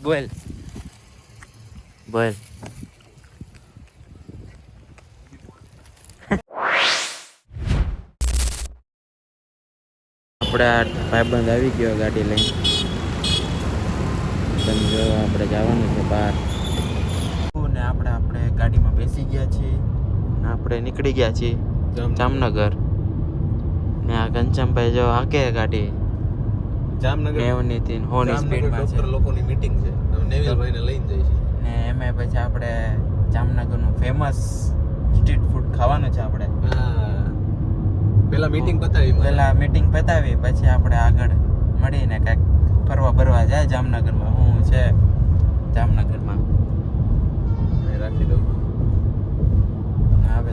બોલ બોલ. આપણા ભાઈબંધ આવી ગયો ગાડી લઈને. તમે જો આપણે જવાનું છે બહાર ને આપણે ગાડીમાં બેસી ગયા છીએ ને આપણે નીકળી ગયા છીએ જામનગર. ને આ ઘનશ્યામભાઈ જો હાકે ગાડી જામનગર 90 થી 100 ની સ્પીડમાં છે. લોકોની મીટિંગ છે, નેવિલભાઈને લઈને જાય છે. ને એમાં પછી આપણે જામનગરનું ફેમસ સ્ટ્રીટ ફૂડ ખાવાનું છે આપણે. પેલા મીટિંગ પતાવી પછી આપણે આગળ મળીને કાંઈક ફરવા જાય જામનગરમાં. શું છે જામનગરમાં રાખી દઉં. હવે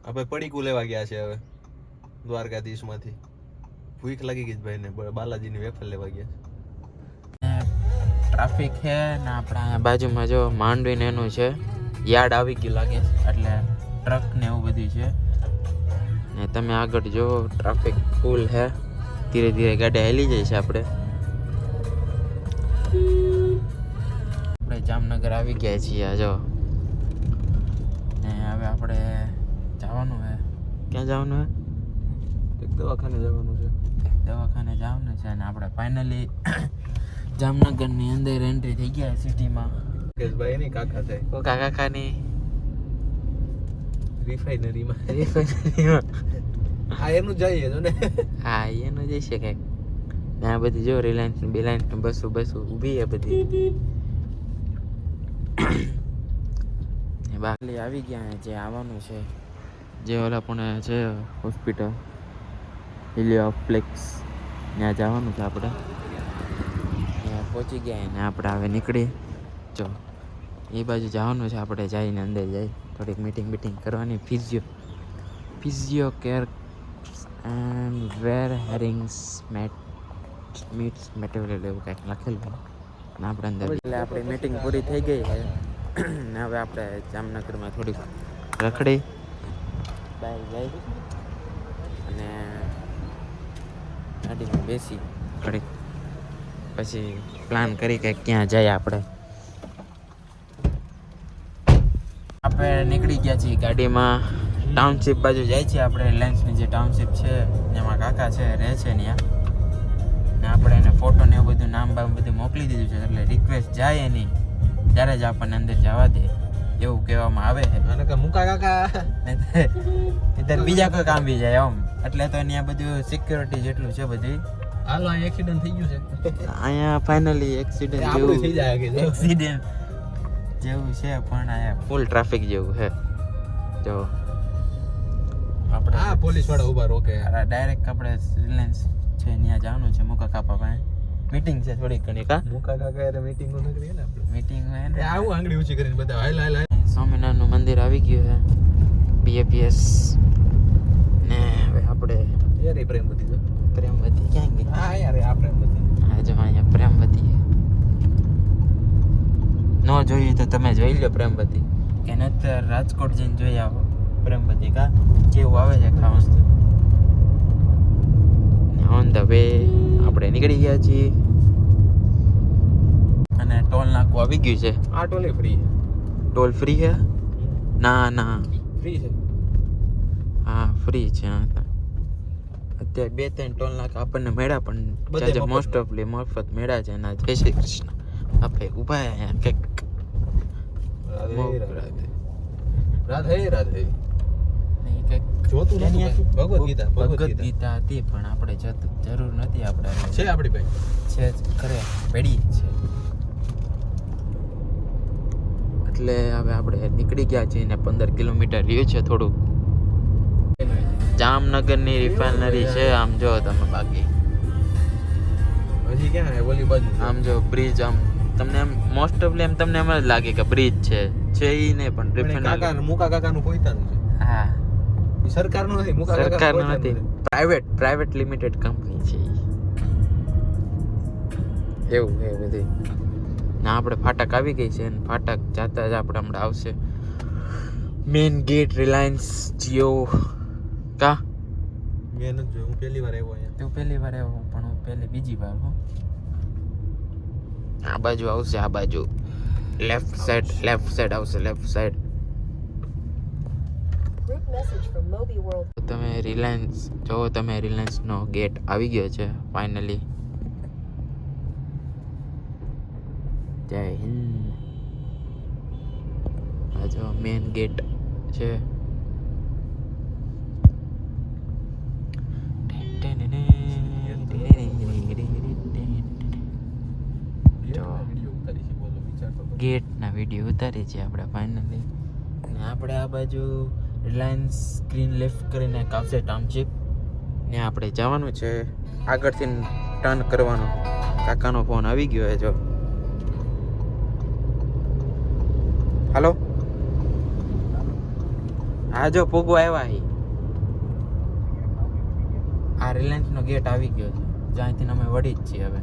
આપણે પડીકું લેવા ગયા છે હવે દ્વારકાધીશ માંથી. ભૂખ લાગી ગઈ ભાઈ ને, બાલાજીની વેફર લેવા ગયા છે. ટ્રાફિક છે ને આપણા અહીંયા બાજુમાં જો માંડવીને એનું છે યાર્ડ આવી ગયું લાગે છે, એટલે ટ્રક ને એવું બધું છે. ને તમે આગળ જો ટ્રાફિક ફૂલ છે, ધીરે ધીરે ગાડી હાલી જાય છે. આપણે જામનગર આવી ગયા છીએ જો. ને હવે આપણે જવાનું છે. ક્યાં જવાનું છે? એક દવાખાને જવાનું છે. દવાખાને જવાનું છે. અને આપણે ફાઇનલી જામનગરની અંદર એન્ટ્રી થઈ ગયા સિટીમાં. ભાઈ એની કાકા થાય કાકાની રિફાઇનરીમાં. હા એનું જઈએ જો ને. હા એનું જઈ છે કંઈક. ને આ બધી જો રિલાયન્સ બિલાયન્સ બસો ઊભી છે બધી. બાકી આવી ગયા જે આવવાનું છે, જે ઓલા પણ છે હોસ્પિટલ હિલિયોપ્લેક્સ, ત્યાં જવાનું છે આપણે. ત્યાં પહોંચી ગયા ને આપણે હવે નીકળી જો એ બાજુ જવાનું છે. આપણે જઈને અંદર જઈ થોડીક મીટિંગ કરવાની. ફિઝિયો કેર એન્ડ વેર હેરિંગ્સ મીટ્સ મટીરિયલ એવું કંઈક લખેલું છે ને આપણે અંદર. એટલે આપણી મીટિંગ પૂરી થઈ ગઈ છે ને હવે આપણે જામનગરમાં થોડીક રખડી બહાર જઈ અને ગાડીમાં બેસી થોડીક પછી પ્લાન કરી કે ક્યાં જાય. આપણે નીકળી ગયા છીએ ગાડીમાં. ટાઉનશીપ બાજુ જાય છે આપણે. રિલાયન્સની જે ટાઉનશીપ છે એમાં કાકા છે રહે છે ત્યાં. ને આપણે એને ફોટો ને એવું બધું નામ બામ બધું મોકલી દીધું છે, એટલે રિક્વેસ્ટ જાય એની ત્યારે જ આપણને અંદર જવા દે એવું કહેવામાં આવે છે. મુકા કાકા ત્યારે બીજા કોઈ કામ બી જાય આમ, એટલે તો અહીંયા બધું સિક્યોરિટી જેટલું છે બધું. હાલો અહીં એક્સિડન્ટ થઈ ગયું છે. અહીંયા ફાઇનલી એક્સિડન્ટ જેવું થઈ જાય કે એક્સિડન્ટ જેવું છે, પણ અહીંયા ફૂલ ટ્રાફિક જેવું છે. જો આપણે પોલીસ વાળા ઉભા રોકે. ડાયરેક્ટ આપણે રિલાયન્સ છે ત્યાં જવાનું છે. મુકા કાપા પાસે મીટિંગ છે થોડીક ઘણી. મુકા કાકા યારે મીટિંગ નો નકરી ને આપણે મીટિંગ હોય ને આવું આંગળી ઊંચી કરીને બધા હાલ. સ્વામિનારાયણનું મંદિર આવી ગયું છે BAPS. ને હવે આપણે યાર પ્રેમવતી જો. પ્રેમવતી ક્યાં ગઈ? હા યાર આ પ્રેમવતી. હા જો અહીંયા પ્રેમવતી ન જોઈએ તો તમે જોઈ લો પ્રેમવતી. કે નતર રાજકોટ જઈને જોઈ આવો પ્રેમવતી. કેવું આવે છે ખાવાનું. ઓન ધ વે આપણે નીકળી ગયા છીએ અને ટોલ નાકું આવી ગયું છે. આ ટોલ ફ્રી છે. ટોલ ફ્રી છે? ના ફ્રી છે. હા ફ્રી છે. અત્યારે 2-3 ટોલ નાકા આપણને મળ્યા, પણ મોસ્ટ ઓફલી મફત મળ્યા છે. એના જય શ્રી કૃષ્ણ. આપણે ઊભા અહીંયા કંઈક રાધે જોતું ભગવદ ગીતા હતી, પણ આપણે જરૂર નથી. આપણે છે આપણી પાસે છે ખરે પેઢી છે. એટલે હવે આપણે નીકળી ગયા છીએ ને 15 કિલોમીટર રહ્યું છે થોડું. જામનગરની રિફાઇનરી છે આમ જો તમે. બાકી હજી ક્યાં ઓલી બાજુ આમ જો બ્રિજ આમ તમને એમ મોસ્ટ ઓફલી એમ તમને એમ જ લાગે કે બ્રિજ છે ઈ નહીં, પણ રિફાઇનરી મુકા કાકાનું પોતાનું છે. હા સરકારનું નથી. મુકા સરકારનું નથી, પ્રાઇવેટ લિમિટેડ કંપની છે એવું છે બધું. ના આપણે ફાટક આવી ગઈ છે, અને ફાટક જતા જ આપણે હમણાં આવશે મેઇન ગેટ રિલાયન્સ જીઓ. મેં નથી જોયું, હું પહેલી વાર આવ્યો અહીંયા. તું પહેલી વાર આવ્યો પણ હું બીજી વાર હો. આ બાજુ આવશે, આ બાજુ લેફ્ટ સાઈડ આવશે, left side. Group message from Moby World. તમે રિલાયન્સનો ગેટ આવી ગયો છે ફાઇનલી. જય હિન્દ. આ જો મેન ગેટ છે. ગેટના વિડીયો ઉતારી છે આપણે ફાઇનલી. ને આપણે આ બાજુ રિલાયન્સ સ્ક્રીન લેફ્ટ કરીને એક આવશે ટાઉનશીપ, ને આપણે જવાનું છે આગળથી ટર્ન કરવાનો. કાકાનો ફોન આવી ગયો છે જો. હાલો, હા જો પોગો આવ્યા હી. આ રિલાયન્સનો ગેટ આવી ગયો છે, જ્યાંથી અમે વળી જ છીએ હવે.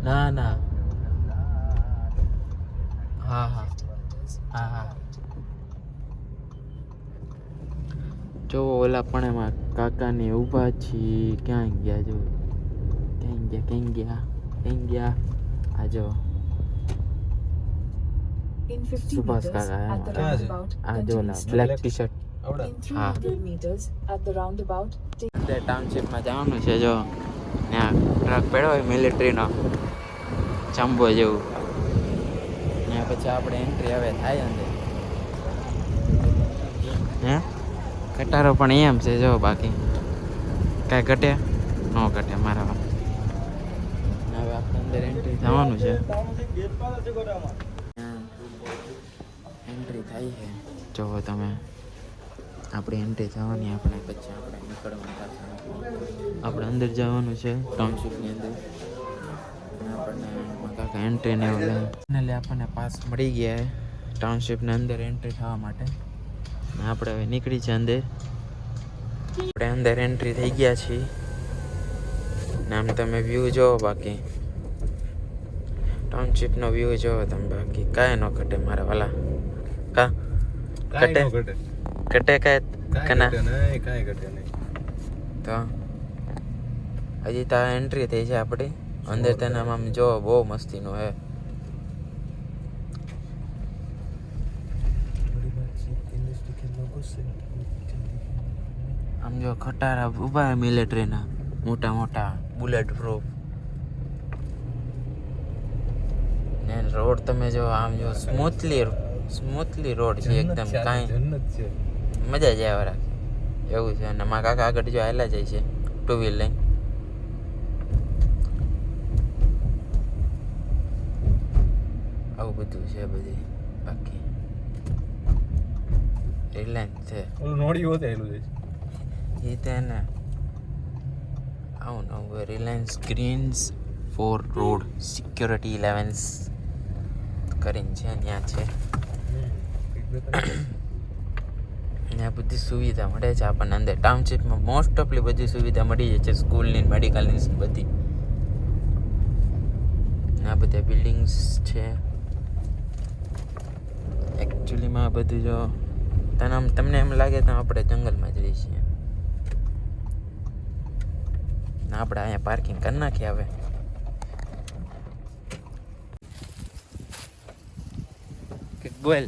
ના ના, હા હા હા હા. જો ઓલા પણ એમાં કાકાને ઊભા છીએ. ક્યાં ગયા જો, ક્યાં ગયા આ જો In 50 સુભાષ meters કાકા at the ક્યાં છે? roundabout, આ જો continue straight. Black tea shirt. આવડા. In 300 meters at the roundabout, take અંદર ટાઉનશીપમાં જવાનું છે જો. ત્યાં ટ્રક પડ્યો હોય મિલિટરીનો ચંબો જેવું. ત્યાં પછી આપણે એન્ટ્રી હવે થાય અંદર. હે કટારો પણ એમ છે જો, બાકી કાંઈ ઘટે ન ઘટે મારા. હવે આપણે અંદર એન્ટ્રી થવાનું છે. એન્ટ્રી થાય છે જોવો તમે. આપણી એન્ટ્રી થવાની, આપણે પછી આપણે નીકળવાનું પાછું. આપણે અંદર જવાનું છે ટાઉનશીપની અંદર. અને આપણને કાકા એન્ટ્રી ને એવું લે. ફાઇનલી આપણને પાસ મળી ગયા છે ટાઉનશીપની અંદર એન્ટ્રી થવા માટે. ને આપણે હવે નીકળી છે અંદર. આપણે અંદર એન્ટ્રી થઈ ગયા છીએ. ને આમ તમે વ્યૂ જોવો, બાકી ટાઉનશીપનો વ્યૂ જોવો તમે, બાકી કાંઈ ન ઘટે મારા વાલા. કા કાંઈ ન ઘટે? ઘટે. ઘટે કાંઈ કના કાંઈ ઘટે નહીં. તો હજી તો એન્ટ્રી થઈ છે આપણી અંદર. તેને આમ જો બહુ મસ્તીનું હે. આમ જો ખટારા ઊભા મિલિટરીના મોટા મોટા બુલેટ પ્રૂફ. ને રોડ તમે જો આમ જો સ્મૂથલી રોડ છે એકદમ. કાંઈ જન્નત છે. મજા જ આવે રાખે એવું છે. અને મારા કાકા આગળ જો હાલ્યા જાય છે ટુ વ્હીલ લઈને. આવું બધું છે બધી. બાકી રિલાયન્સ છે ઓલું નોડિયું હોતે એલું છે. એ તેને આવું નવું રિલાયન્સ ગ્રીન્સ 4 રોડ સિક્યોરિટી 11 કરીને છે ત્યાં છે. ત્યાં બધી સુવિધા મળે છે આપણને અંદર ટાઉનશીપમાં. મોસ્ટ ઓફલી બધી સુવિધા મળી જાય છે, સ્કૂલની મેડિકલની બધી. આ બધા બિલ્ડિંગ્સ છે એકચ્યુઅલીમાં. બધું જો તમને એમ લાગે તો આપણે જંગલમાં જ રહીએ છીએ. આપણે અહીંયા પાર્કિંગ કરી નાખીએ હવે. બોલ